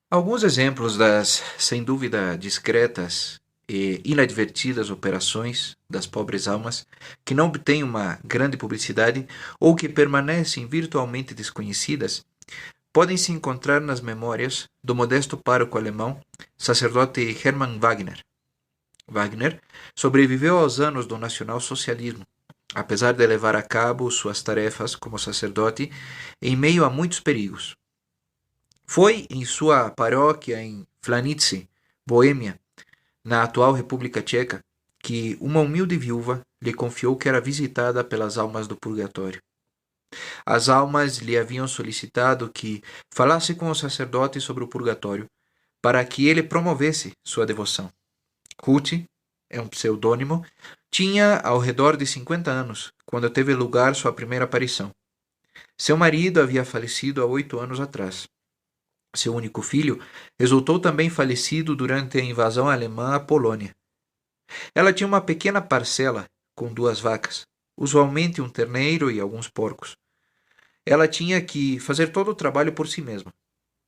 Alguns exemplos das, sem dúvida, discretas e inadvertidas operações das pobres almas que não obtêm uma grande publicidade ou que permanecem virtualmente desconhecidas podem se encontrar nas memórias do modesto pároco alemão, sacerdote Hermann Wagner. Wagner sobreviveu aos anos do nacionalsocialismo, apesar de levar a cabo suas tarefas como sacerdote em meio a muitos perigos. Foi em sua paróquia em Flanice, Boêmia, na atual República Tcheca, que uma humilde viúva lhe confiou que era visitada pelas almas do purgatório. As almas lhe haviam solicitado que falasse com o sacerdote sobre o purgatório, para que ele promovesse sua devoção. Ruth, é um pseudônimo, tinha ao redor de 50 anos, quando teve lugar sua primeira aparição. Seu marido havia falecido há 8 anos atrás. Seu único filho resultou também falecido durante a invasão alemã à Polônia. Ela tinha uma pequena parcela com 2 vacas, usualmente um terneiro e alguns porcos. Ela tinha que fazer todo o trabalho por si mesma.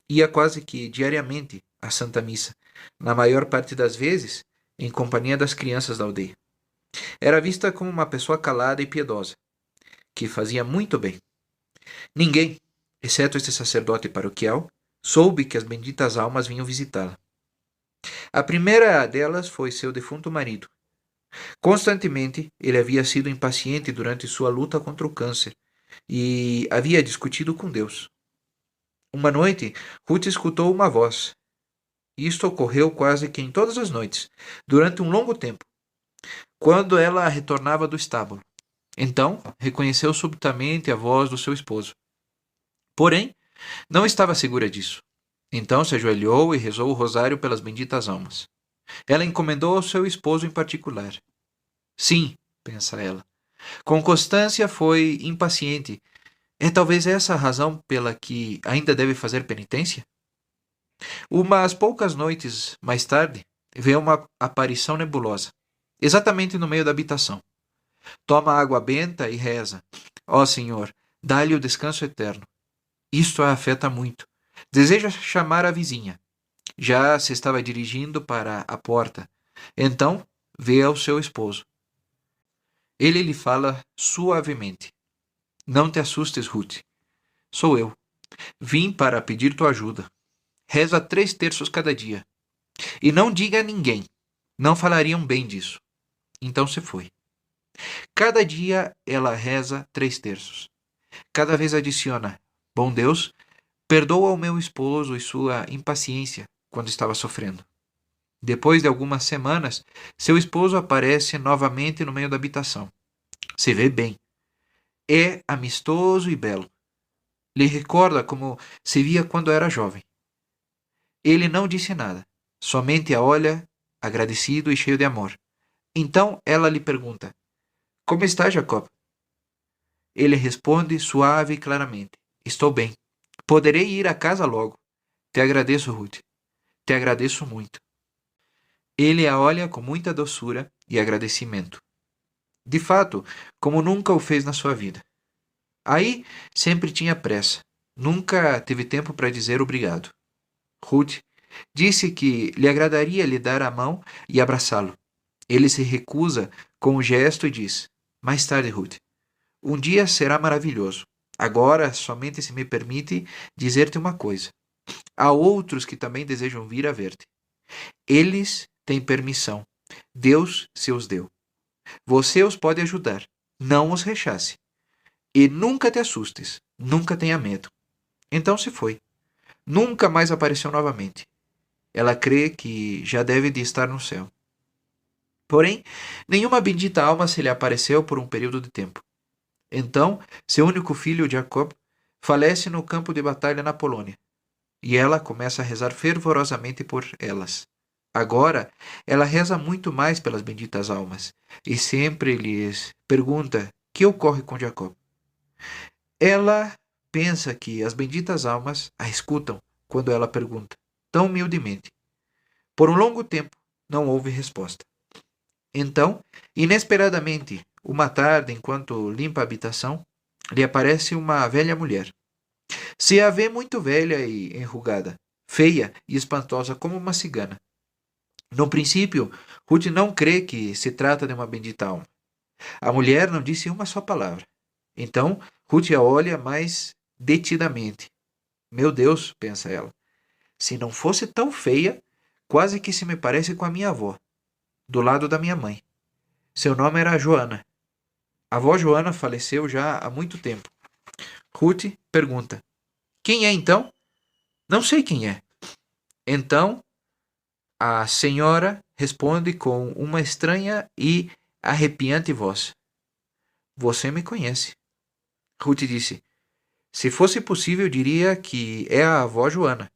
Ia quase que diariamente à Santa Missa, na maior parte das vezes em companhia das crianças da aldeia. Era vista como uma pessoa calada e piedosa, que fazia muito bem. Ninguém, exceto este sacerdote paroquial, soube que as benditas almas vinham visitá-la. A primeira delas foi seu defunto marido. Constantemente, ele havia sido impaciente durante sua luta contra o câncer e havia discutido com Deus. Uma noite, Ruth escutou uma voz. Isto ocorreu quase que em todas as noites, durante um longo tempo, quando ela retornava do estábulo. Então, reconheceu subitamente a voz do seu esposo. Porém, não estava segura disso. Então se ajoelhou e rezou o rosário pelas benditas almas. Ela encomendou ao seu esposo em particular. Sim, pensa ela. Com constância foi impaciente. É talvez essa a razão pela que ainda deve fazer penitência? Umas poucas noites mais tarde, vê uma aparição nebulosa, exatamente no meio da habitação. Toma água benta e reza. Ó Senhor, dá-lhe o descanso eterno. Isto a afeta muito. Deseja chamar a vizinha. Já se estava dirigindo para a porta. Então, vê ao seu esposo. Ele lhe fala suavemente. Não te assustes, Ruth. Sou eu. Vim para pedir tua ajuda. Reza 3 terços cada dia. E não diga a ninguém. Não falariam bem disso. Então se foi. Cada dia ela reza 3 terços. Cada vez adiciona: Bom Deus, perdoa ao meu esposo e sua impaciência quando estava sofrendo. Depois de algumas semanas, seu esposo aparece novamente no meio da habitação. Se vê bem. É amistoso e belo. Lhe recorda como se via quando era jovem. Ele não disse nada, somente a olha, agradecido e cheio de amor. Então ela lhe pergunta: Como está, Jacob? Ele responde suave e claramente: Estou bem. Poderei ir a casa logo. Te agradeço, Ruth. Te agradeço muito. Ele a olha com muita doçura e agradecimento. De fato, como nunca o fez na sua vida. Aí sempre tinha pressa. Nunca teve tempo para dizer obrigado. Ruth disse que lhe agradaria lhe dar a mão e abraçá-lo. Ele se recusa com um gesto e diz: Mais tarde, Ruth. Um dia será maravilhoso. Agora, somente se me permite dizer-te uma coisa. Há outros que também desejam vir a ver-te. Eles têm permissão. Deus se os deu. Você os pode ajudar. Não os rechace. E nunca te assustes. Nunca tenha medo. Então se foi. Nunca mais apareceu novamente. Ela crê que já deve de estar no céu. Porém, nenhuma bendita alma se lhe apareceu por um período de tempo. Então, seu único filho, Jacob, falece no campo de batalha na Polônia. E ela começa a rezar fervorosamente por elas. Agora, ela reza muito mais pelas benditas almas e sempre lhes pergunta: que ocorre com Jacob? Ela pensa que as benditas almas a escutam quando ela pergunta, tão humildemente. Por um longo tempo, não houve resposta. Então, inesperadamente, uma tarde, enquanto limpa a habitação, lhe aparece uma velha mulher. Se a vê muito velha e enrugada, feia e espantosa como uma cigana. No princípio, Ruth não crê que se trata de uma bendita alma. A mulher não disse uma só palavra. Então, Ruth a olha mais detidamente. Meu Deus, pensa ela, se não fosse tão feia, quase que se me parece com a minha avó, do lado da minha mãe. Seu nome era Joana. A avó Joana faleceu já há muito tempo. Ruth pergunta: Quem é então? Não sei quem é. Então, a senhora responde com uma estranha e arrepiante voz: Você me conhece. Ruth disse: Se fosse possível, diria que é a avó Joana.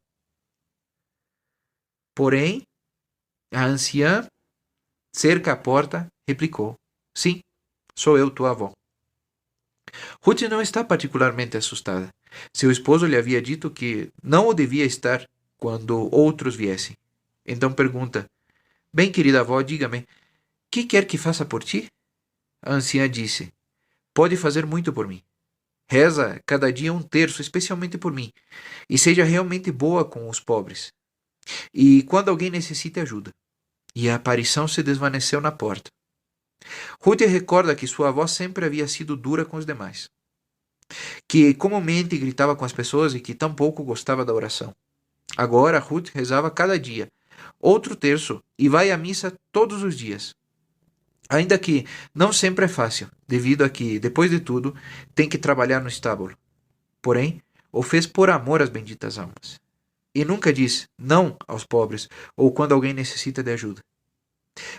Porém, a anciã, cerca a porta, replicou: Sim, sou eu, tua avó. Ruth não está particularmente assustada. Seu esposo lhe havia dito que não o devia estar quando outros viessem. Então pergunta: Bem, querida avó, diga-me, que quer que faça por ti? A anciã disse: Pode fazer muito por mim. Reza cada dia um terço, especialmente por mim, e seja realmente boa com os pobres. E quando alguém necessite ajuda. E a aparição se desvaneceu na porta. Ruth recorda que sua avó sempre havia sido dura com os demais, que comumente gritava com as pessoas e que tampouco gostava da oração. Agora Ruth rezava cada dia, outro terço, e vai à missa todos os dias. Ainda que não sempre é fácil, devido a que, depois de tudo, tem que trabalhar no estábulo. Porém, o fez por amor às benditas almas. E nunca diz não aos pobres ou quando alguém necessita de ajuda.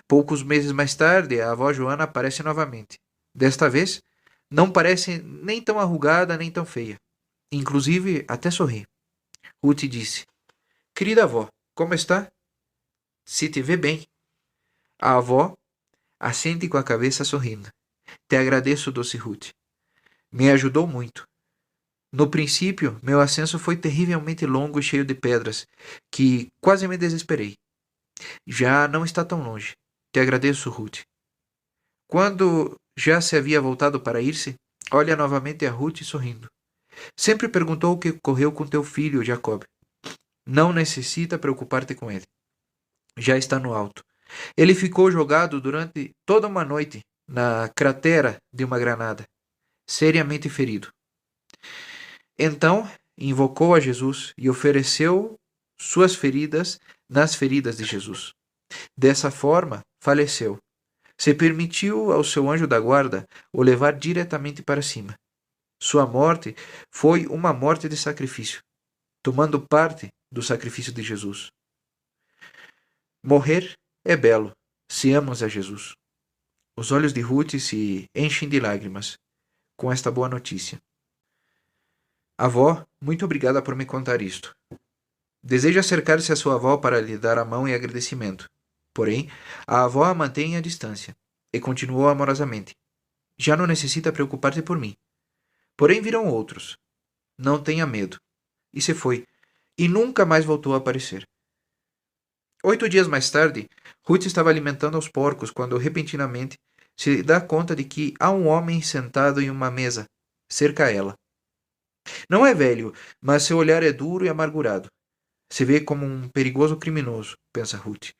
Poucos meses mais tarde, a avó Joana aparece novamente. Desta vez, não parece nem tão arrugada nem tão feia. Inclusive, até sorri. Ruth disse: Querida avó, como está? Se te vê bem. A avó assente com a cabeça sorrindo. Te agradeço, doce Ruth. Me ajudou muito. No princípio, meu ascenso foi terrivelmente longo e cheio de pedras, que quase me desesperei. Já não está tão longe. Te agradeço, Ruth. Quando já se havia voltado para ir-se, olha novamente a Ruth sorrindo. Sempre perguntou o que ocorreu com teu filho, Jacob. Não necessita preocupar-te com ele. Já está no alto. Ele ficou jogado durante toda uma noite na cratera de uma granada, seriamente ferido. Então invocou a Jesus e ofereceu suas feridas nas feridas de Jesus. Dessa forma, faleceu. Se permitiu ao seu anjo da guarda o levar diretamente para cima. Sua morte foi uma morte de sacrifício, tomando parte do sacrifício de Jesus. Morrer é belo, se amas a Jesus. Os olhos de Ruth se enchem de lágrimas com esta boa notícia. Avó, muito obrigada por me contar isto. Deseja acercar-se à sua avó para lhe dar a mão em agradecimento. Porém, a avó a mantém à distância e continuou amorosamente. Já não necessita preocupar-se por mim. Porém virão outros. Não tenha medo. E se foi. E nunca mais voltou a aparecer. 8 dias mais tarde, Ruth estava alimentando aos porcos quando, repentinamente, se dá conta de que há um homem sentado em uma mesa, cerca a ela. Não é velho, mas seu olhar é duro e amargurado. Se vê como um perigoso criminoso, pensa Ruth.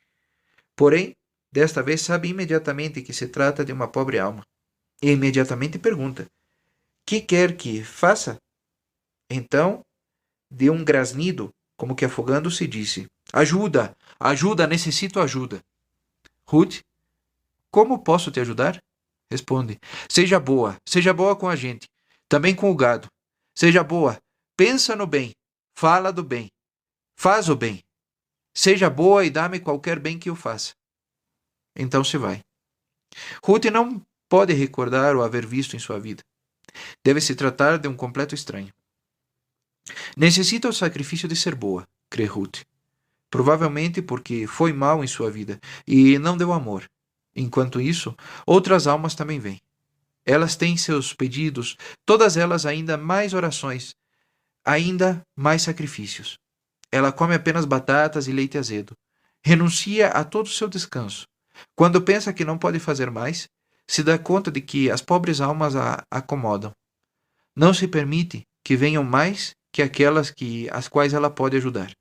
Porém, desta vez sabe imediatamente que se trata de uma pobre alma. E imediatamente pergunta: Que quer que faça? Então, de um grasnido, como que afogando-se, disse: Ajuda! Ajuda! Necessito ajuda! Ruth: Como posso te ajudar? Responde: Seja boa com a gente, também com o gado. Seja boa, pensa no bem, fala do bem, faz o bem. Seja boa e dá-me qualquer bem que eu faça. Então se vai. Ruth não pode recordar o haver visto em sua vida. Deve se tratar de um completo estranho. Necessita o sacrifício de ser boa, crê Ruth. Provavelmente porque foi mal em sua vida e não deu amor. Enquanto isso, outras almas também vêm. Elas têm seus pedidos, todas elas ainda mais orações, ainda mais sacrifícios. Ela come apenas batatas e leite azedo. Renuncia a todo o seu descanso. Quando pensa que não pode fazer mais, se dá conta de que as pobres almas a acomodam. Não se permite que venham mais que aquelas as quais ela pode ajudar.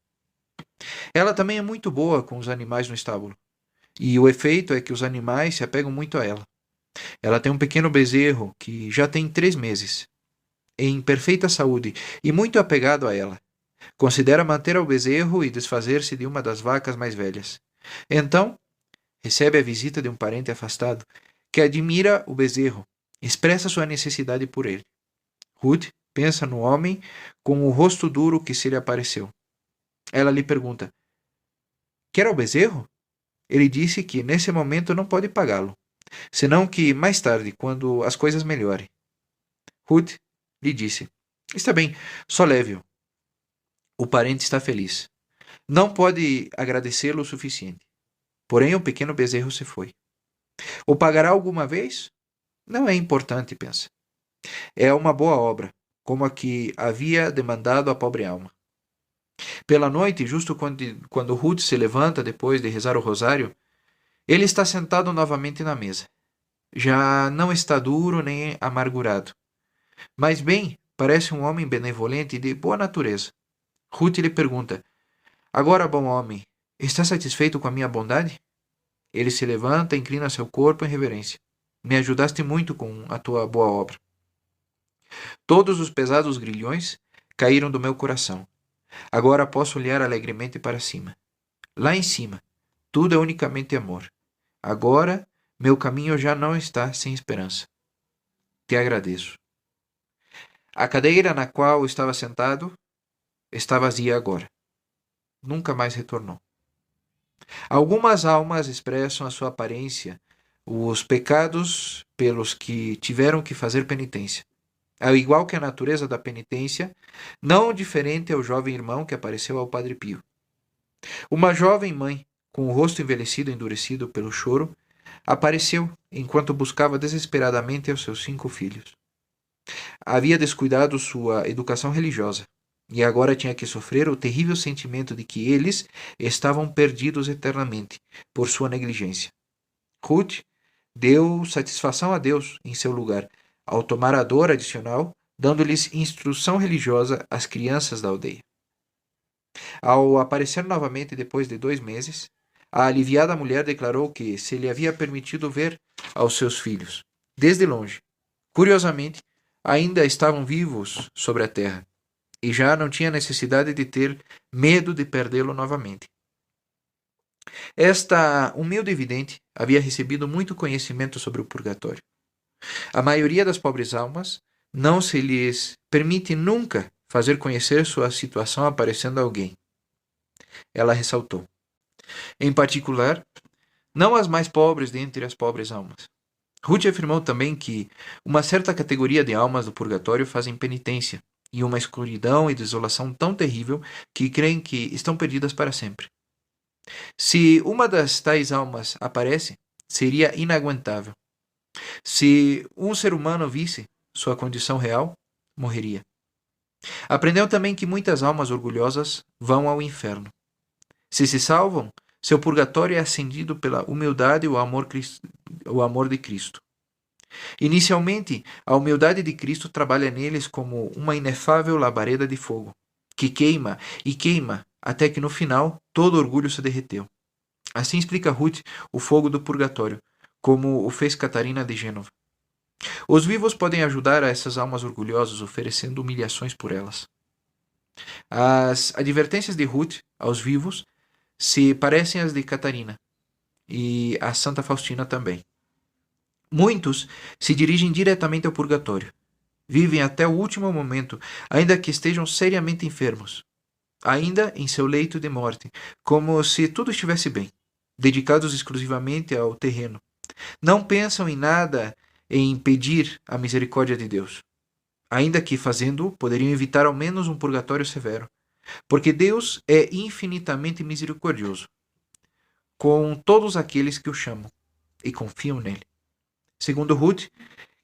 Ela também é muito boa com os animais no estábulo. E o efeito é que os animais se apegam muito a ela. Ela tem um pequeno bezerro que já tem 3 meses, em perfeita saúde e muito apegado a ela. Considera manter o bezerro e desfazer-se de uma das vacas mais velhas. Então, recebe a visita de um parente afastado que admira o bezerro, expressa sua necessidade por ele. Ruth pensa no homem com o rosto duro que se lhe apareceu. Ela lhe pergunta: quer o bezerro? Ele disse que nesse momento não pode pagá-lo, senão que mais tarde, quando as coisas melhorem. Ruth lhe disse: está bem, só leve-o. O parente está feliz. Não pode agradecê-lo o suficiente. Porém, o pequeno bezerro se foi. O pagará alguma vez? Não é importante, pensa. É uma boa obra, como a que havia demandado a pobre alma. Pela noite, justo quando Ruth se levanta depois de rezar o rosário, ele está sentado novamente na mesa. Já não está duro nem amargurado. Mas bem, parece um homem benevolente e de boa natureza. Ruth lhe pergunta: agora, bom homem, está satisfeito com a minha bondade? Ele se levanta e inclina seu corpo em reverência. Me ajudaste muito com a tua boa obra. Todos os pesados grilhões caíram do meu coração. Agora posso olhar alegremente para cima. Lá em cima, tudo é unicamente amor. Agora, meu caminho já não está sem esperança. Te agradeço. A cadeira na qual estava sentado está vazia agora. Nunca mais retornou. Algumas almas expressam a sua aparência, os pecados pelos que tiveram que fazer penitência. Ao igual que a natureza da penitência, não diferente ao jovem irmão que apareceu ao Padre Pio. Uma jovem mãe, com o rosto envelhecido e endurecido pelo choro, apareceu enquanto buscava desesperadamente os seus 5 filhos. Havia descuidado sua educação religiosa e agora tinha que sofrer o terrível sentimento de que eles estavam perdidos eternamente por sua negligência. Ruth deu satisfação a Deus em seu lugar, ao tomar a dor adicional, dando-lhes instrução religiosa às crianças da aldeia. Ao aparecer novamente depois de 2 meses, a aliviada mulher declarou que se lhe havia permitido ver aos seus filhos, desde longe. Curiosamente, ainda estavam vivos sobre a terra, e já não tinha necessidade de ter medo de perdê-lo novamente. Esta humilde vidente havia recebido muito conhecimento sobre o purgatório. A maioria das pobres almas não se lhes permite nunca fazer conhecer sua situação aparecendo a alguém. Ela ressaltou. Em particular, não as mais pobres dentre as pobres almas. Ruth afirmou também que uma certa categoria de almas do purgatório fazem penitência em uma escuridão e desolação tão terrível que creem que estão perdidas para sempre. Se uma das tais almas aparece, seria inaguentável. Se um ser humano visse sua condição real, morreria. Aprendeu também que muitas almas orgulhosas vão ao inferno. Se salvam, seu purgatório é acendido pela humildade e o amor de Cristo. Inicialmente, a humildade de Cristo trabalha neles como uma inefável labareda de fogo, que queima e queima até que no final todo orgulho se derreteu. Assim explica Ruth o fogo do purgatório, como o fez Catarina de Gênova. Os vivos podem ajudar a essas almas orgulhosas oferecendo humilhações por elas. As advertências de Ruth aos vivos se parecem às de Catarina e a Santa Faustina também. Muitos se dirigem diretamente ao purgatório. Vivem até o último momento, ainda que estejam seriamente enfermos, ainda em seu leito de morte, como se tudo estivesse bem, dedicados exclusivamente ao terreno. Não pensam em nada em pedir a misericórdia de Deus, ainda que fazendo-o poderiam evitar ao menos um purgatório severo, porque Deus é infinitamente misericordioso com todos aqueles que o chamam e confiam nele. Segundo Ruth,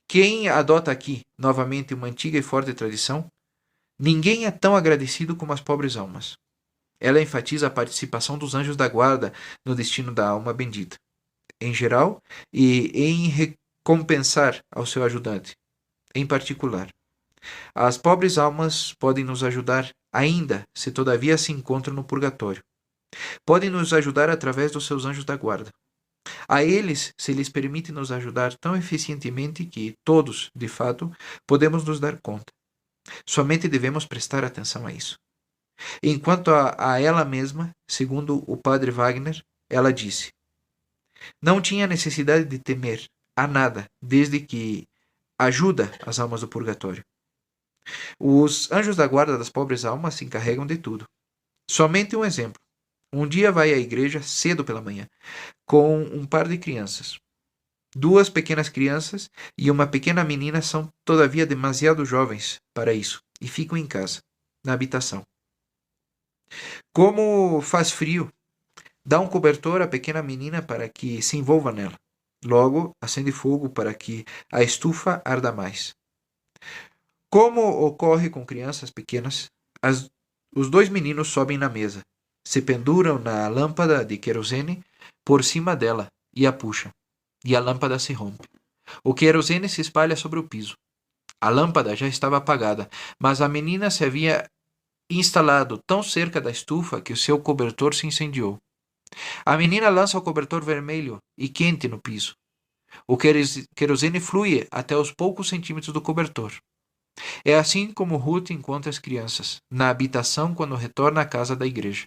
quem adota aqui novamente uma antiga e forte tradição, ninguém é tão agradecido como as pobres almas. Ela enfatiza a participação dos anjos da guarda no destino da alma bendita, em geral, e em recompensar ao seu ajudante, em particular. As pobres almas podem nos ajudar ainda se todavia se encontram no purgatório. Podem nos ajudar através dos seus anjos da guarda. A eles se lhes permite nos ajudar tão eficientemente que todos, de fato, podemos nos dar conta. Somente devemos prestar atenção a isso. Enquanto a ela mesma, segundo o padre Wagner, ela disse: não tinha necessidade de temer a nada, desde que ajuda as almas do purgatório. Os anjos da guarda das pobres almas se encarregam de tudo. Somente um exemplo. Um dia vai à igreja cedo pela manhã, com um par de crianças. Duas pequenas crianças e uma pequena menina são, todavia, demasiado jovens para isso e ficam em casa, na habitação. Como faz frio, dá um cobertor à pequena menina para que se envolva nela. Logo, acende fogo para que a estufa arda mais. Como ocorre com crianças pequenas, os dois meninos sobem na mesa, se penduram na lâmpada de querosene por cima dela e a puxam, e a lâmpada se rompe. O querosene se espalha sobre o piso. A lâmpada já estava apagada, mas a menina se havia instalado tão cerca da estufa que o seu cobertor se incendiou. A menina lança o cobertor vermelho e quente no piso. O querosene flui até os poucos centímetros do cobertor. É assim como Ruth encontra as crianças, na habitação quando retorna à casa da igreja.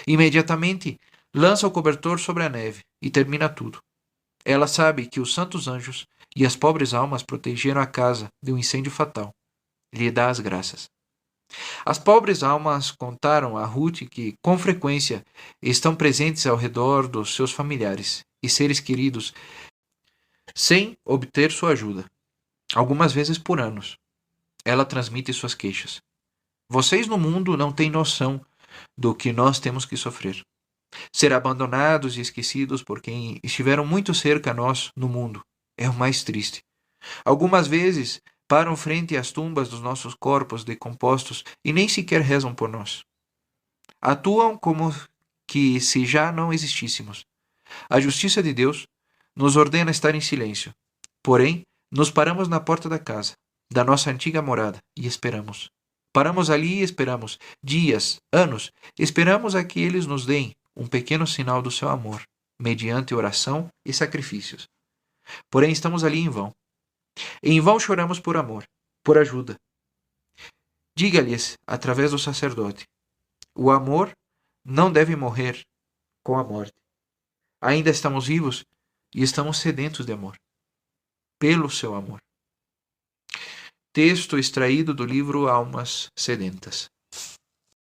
Imediatamente, lança o cobertor sobre a neve e termina tudo. Ela sabe que os santos anjos e as pobres almas protegeram a casa de um incêndio fatal. Lhe dá as graças. As pobres almas contaram a Ruth que, com frequência, estão presentes ao redor dos seus familiares e seres queridos sem obter sua ajuda, algumas vezes por anos. Ela transmite suas queixas. Vocês no mundo não têm noção do que nós temos que sofrer. Ser abandonados e esquecidos por quem estiveram muito cerca a nós no mundo é o mais triste. Algumas vezes param frente às tumbas dos nossos corpos decompostos e nem sequer rezam por nós. Atuam como que se já não existíssemos. A justiça de Deus nos ordena estar em silêncio. Porém, nos paramos na porta da casa, da nossa antiga morada, e esperamos. Paramos ali e esperamos, dias, anos, esperamos a que eles nos deem um pequeno sinal do seu amor, mediante oração e sacrifícios. Porém, estamos ali em vão. Em vão choramos por amor, por ajuda. Diga-lhes, através do sacerdote, o amor não deve morrer com a morte. Ainda estamos vivos e estamos sedentos de amor, pelo seu amor. Texto extraído do livro Almas Sedentas.